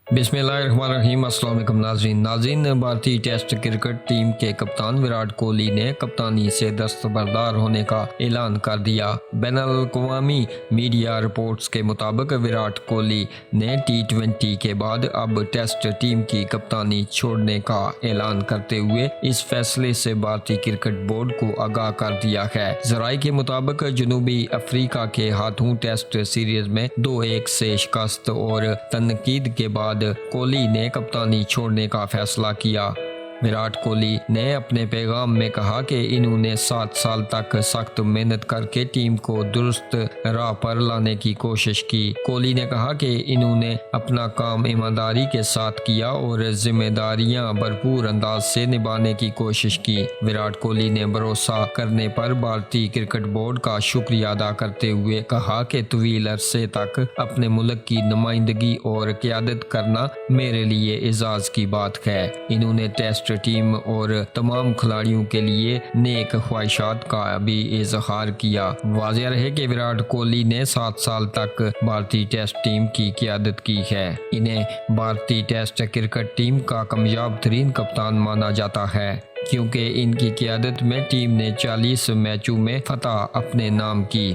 बिस्मिल्लाहिर्रहमानिर्रहीम। अस्सलाम वालेकुम नाज़रीन। भारतीय टेस्ट क्रिकेट टीम के कप्तान विराट कोहली ने कप्तानी से दस्तबरदार होने का ऐलान कर दिया। बैनुल-अक़वामी मीडिया रिपोर्ट्स के मुताबिक विराट कोहली ने T20 के बाद अब टेस्ट टीम की कप्तानी छोड़ने का ऐलान करते हुए इस फैसले से भारतीय क्रिकेट बोर्ड को आगाह कर दिया है। ज़राए के मुताबिक जनूबी अफ्रीका के हाथों टेस्ट सीरीज में 2-1 से शिकस्त और तनकीद के बाद कोहली ने कप्तानी छोड़ने का फैसला किया। विराट कोहली ने अपने पैगाम में कहा कि इन्होंने 7 साल तक सख्त मेहनत करके टीम को दुरुस्त राह पर लाने की कोशिश की। कोहली ने कहा कि इन्होंने अपना काम ईमानदारी के साथ किया और जिम्मेदारियां भरपूर अंदाज से निभाने की कोशिश की। विराट कोहली ने भरोसा करने पर भारतीय क्रिकेट बोर्ड का शुक्रिया अदा करते हुए कहा कि तवील अरसे तक अपने मुल्क की नुमाइंदगी और क़यादत करना मेरे लिए एजाज़ की बात है। इन्होंने टेस्ट टीम और तमाम खिलाड़ियों के लिए नेक ख्वाहिशात का भी इजहार किया। वाज़ेह रहे कि विराट कोहली ने 7 साल तक भारतीय टेस्ट टीम की क़यादत की है। इन्हें भारतीय टेस्ट क्रिकेट टीम का कामयाब तरीन कप्तान माना जाता है क्योंकि इनकी क़यादत में टीम ने 40 मैचों में फतह अपने नाम की।